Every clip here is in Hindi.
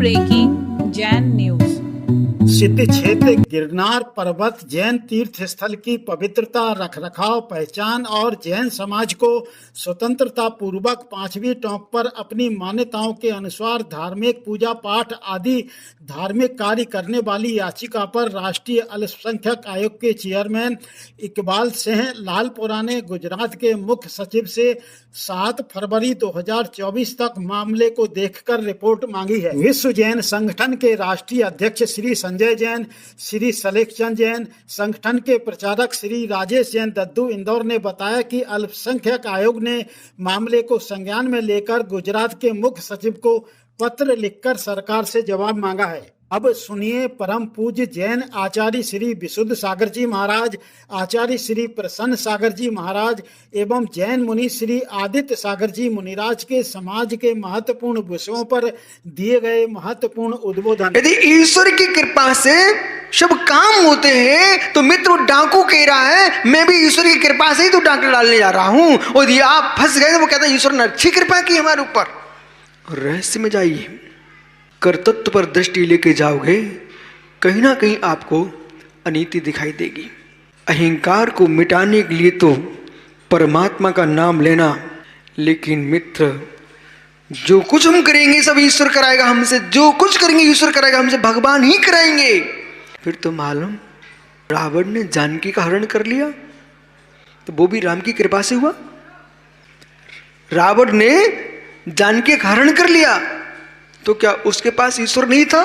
Breaking Jain news. सिद्धि क्षेत्र गिरनार पर्वत जैन तीर्थ स्थल की पवित्रता, रखरखाव, पहचान और जैन समाज को स्वतंत्रता पूर्वक 5वीं टोंक पर अपनी मान्यताओं के अनुसार धार्मिक पूजा पाठ आदि धार्मिक कार्य करने वाली याचिका पर राष्ट्रीय अल्पसंख्यक आयोग के चेयरमैन इकबाल सिंह लालपुरा ने गुजरात के मुख्य सचिव से 7 फरवरी 2024 तक मामले को देखकर रिपोर्ट मांगी है। विश्व जैन संगठन के राष्ट्रीय अध्यक्ष श्री संजय जैन, श्री सलेखचंद जैन, संगठन के प्रचारक श्री राजेश जैन दद्दू इंदौर ने बताया कि अल्पसंख्यक आयोग ने मामले को संज्ञान में लेकर गुजरात के मुख्य सचिव को पत्र लिखकर सरकार से जवाब मांगा है। अब सुनिए परम पूज्य जैन आचार्य श्री विशुद्ध सागर जी महाराज, आचार्य श्री प्रसन्न सागर जी महाराज एवं जैन मुनि श्री आदित्य सागर जी मुनिराज के समाज के महत्वपूर्ण विषयों पर दिए गए महत्वपूर्ण उद्बोधन। यदि ईश्वर की कृपा से शुभ काम होते हैं तो मित्र डाकू कह रहा है मैं भी ईश्वर की कृपा से ही तो डांका डालने जा रहा हूं, और यदि आप फंस गए तो वो कहता है ईश्वर ने अच्छी कृपा की हमारे ऊपर। रहस्य में जाइए, कर्तृत्व पर दृष्टि लेके जाओगे, कहीं ना कहीं आपको अनीति दिखाई देगी। अहंकार को मिटाने के लिए तो परमात्मा का नाम लेना, लेकिन मित्र जो कुछ हम करेंगे सब ईश्वर कराएगा हमसे, जो कुछ करेंगे ईश्वर कराएगा हमसे, भगवान ही कराएंगे। फिर तो मालूम रावण ने जानकी का हरण कर लिया तो वो भी राम की कृपा से हुआ। रावण ने जानकी का हरण कर लिया तो क्या उसके पास ईश्वर नहीं था?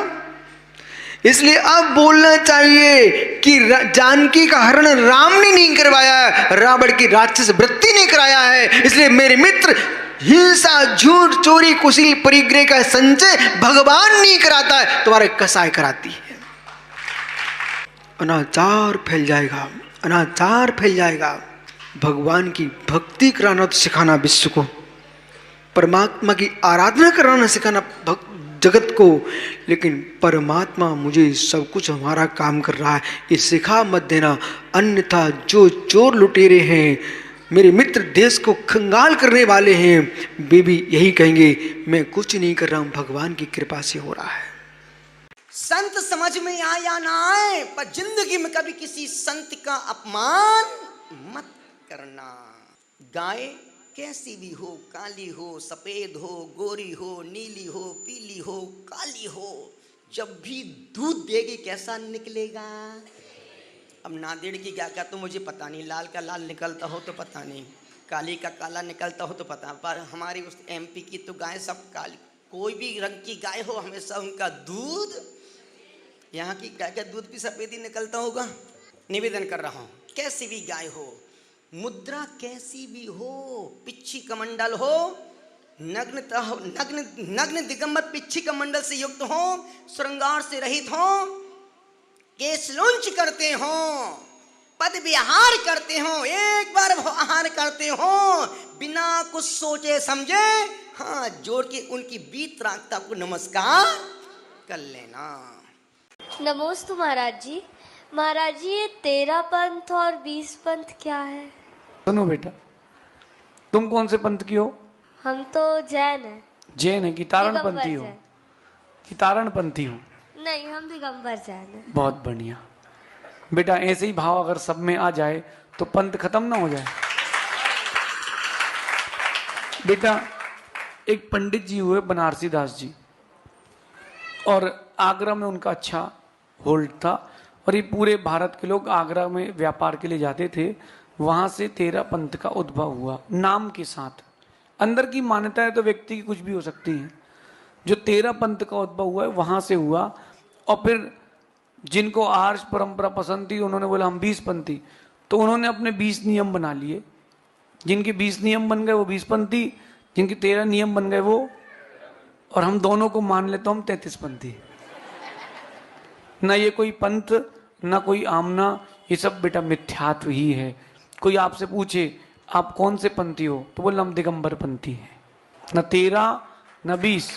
इसलिए अब बोलना चाहिए कि जानकी का हरण राम ने नहीं करवाया, रावण की राक्षस वृत्ति ने कराया है। इसलिए मेरे मित्र, हिंसा, झूठ, चोरी, कुशील, परिग्रह का संचय भगवान नहीं कराता है, तुम्हारे कसाई कराती है। अनाचार फैल जाएगा, अनाचार फैल जाएगा। भगवान की भक्ति कराना तो सिखाना विश्व को, परमात्मा की आराधना कराना सिखाना जगत को, लेकिन परमात्मा मुझे सब कुछ हमारा काम कर रहा है ये सिखा मत देना। अन्यथा जो चोर लुटेरे हैं मेरे मित्र, देश को कंगाल करने वाले हैं, वे भी यही कहेंगे मैं कुछ नहीं कर रहा हूं, भगवान की कृपा से हो रहा है। संत समझ में आए या ना आए, पर जिंदगी में कभी किसी संत का अपमान मत करना। गाय कैसी भी हो, काली हो, सफेद हो, गोरी हो, नीली हो, पीली हो, काली हो, जब भी दूध देगी कैसा निकलेगा? अब नांदेड़ की गाय का तो मुझे पता नहीं, लाल का लाल निकलता हो तो पता नहीं, काली का काला निकलता हो तो पता, पर हमारी उस एमपी की तो गाय सब काली, कोई भी रंग की गाय हो हमेशा उनका दूध, यहाँ की गाय का दूध भी सफेद ही निकलता होगा। निवेदन कर रहा हूँ, कैसी भी गाय हो, मुद्रा कैसी भी हो, पिच्छी कमंडल हो, नग्न दिगंबर पिच्छी कमंडल से युक्त हो, श्रृंगार से रहित हो, केश लुंच करते हो, पद विहार करते हो, एक बार आहार करते हो, बिना कुछ सोचे समझे हाथ जोड़ के उनकी वीतरागता को नमस्कार कर लेना। नमोस्तु महाराज जी। महाराज जी ये 13 पंथ और 20 पंथ क्या है? सुनो बेटा, तुम कौन से पंथ की हो? हम तो जैन हैं। जैन है कि तारण पंथी हो? कि तारण पंथी हो? नहीं, हम दिगंबर जैन हैं। बहुत बढ़िया बेटा, ऐसे ही भाव अगर सब में आ जाए तो पंथ खत्म ना हो जाए। बेटा, एक पंडित जी हुए बनारसी दास जी, और आगरा में उनका अच्छा होल्ड था, और ये पूरे भारत के लोग आगरा में व्यापार के लिए जाते थे। वहां से 13 पंथ का उद्भव हुआ नाम के साथ। अंदर की मान्यता है तो व्यक्ति की कुछ भी हो सकती है। जो 13 पंथ का उद्भव हुआ है वहां से हुआ, और फिर जिनको आर्ष परंपरा पसंद थी उन्होंने बोला हम 20 पंथी, तो उन्होंने अपने 20 नियम बना लिए। जिनके 20 नियम बन गए वो 20 पंथी, जिनके 13 नियम बन गए वो, और हम दोनों को मान ले तो हम 33 पंथी। ना ये कोई पंथ ना कोई आमना, ये सब बेटा मिथ्यात्व ही है। कोई आपसे पूछे आप कौन से पंथी हो तो बोल हम दिगंबर पंथी हैं, न 13 न 20।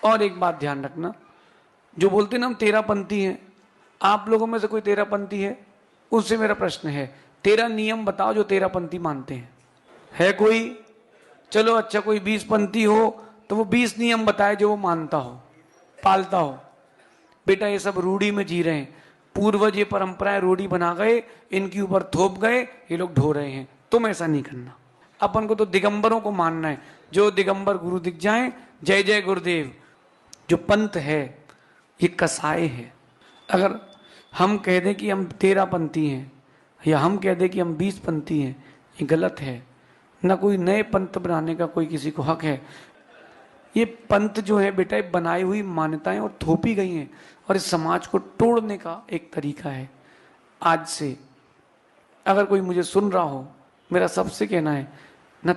और एक बात ध्यान रखना, जो बोलते ना हम 13 पंथी हैं, आप लोगों में से कोई 13 पंथी है? उससे मेरा प्रश्न है 13 नियम बताओ जो 13 पंथी मानते हैं। है कोई? चलो अच्छा, कोई 20 पंथी हो तो वो 20 नियम बताए जो वो मानता हो। पालता हो। बेटा ये सब रूढ़ी में जी रहे हैं, पूर्वज ये परंपराएं रूढ़ी बना गए, इनके ऊपर थोप गए, ये लोग ढो रहे हैं। तुम ऐसा नहीं करना। अपन को तो दिगंबरों को मानना है, जो दिगंबर गुरु दिख जाए, जय जय गुरुदेव। जो पंथ है ये कसाई है। अगर हम कह दें कि हम 13 पंथी हैं या हम कह दें कि हम 20 पंथी हैं, ये गलत है। ना कोई नए पंथ बनाने का कोई किसी को हक है। ये पंथ जो है बेटा बनाई हुई मान्यताएं और थोपी गई हैं, और इस समाज को तोड़ने का एक तरीका है। आज से अगर कोई मुझे सुन रहा हो, मेरा सबसे कहना है, न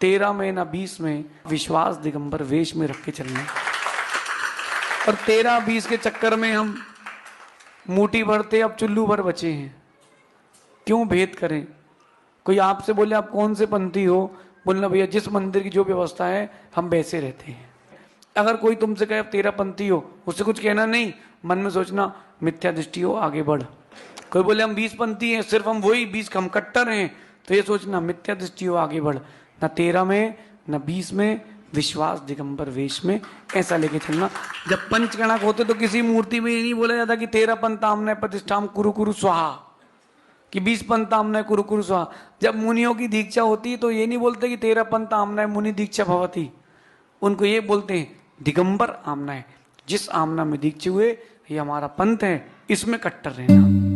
13 में न 20 में विश्वास दिगंबर वेश में रख के चलना। और 13-20 के चक्कर में हम मूठी भरते अब चुल्लू भर बचे हैं। क्यों भेद करें? कोई आपसे बोले आप कौन से पंथी हो, बोलना भैया जिस मंदिर की जो व्यवस्था है हम वैसे रहते हैं। अगर कोई तुमसे कहे आप 13 पंथी हो, उससे कुछ कहना नहीं, मन में सोचना मिथ्या दृष्टि हो, आगे बढ़। कोई बोले हम 20 पंथी हैं, सिर्फ हम वही 20 हम कट्टर हैं, तो ये सोचना मिथ्या दृष्टि हो, आगे बढ़। न 13 में न 20 में विश्वास दिगंबर वेश में, ऐसा लेके चलना। जब पंचगणक होते तो किसी मूर्ति में ये नहीं बोला जाता कि 13 पंथ आमने प्रतिष्ठाम कुरु कुरु स्वाहा, कि 20 पंथ आमने कुरु कुरु स्वाहा। जब मुनियों की दीक्षा होती तो ये नहीं बोलते कि 13 पंथ आमने मुनि दीक्षा भवती, उनको ये बोलते हैं दिगंबर आमना है। जिस आमना में दीक्षित हुए ये हमारा पंथ है, इसमें कट्टर रहना।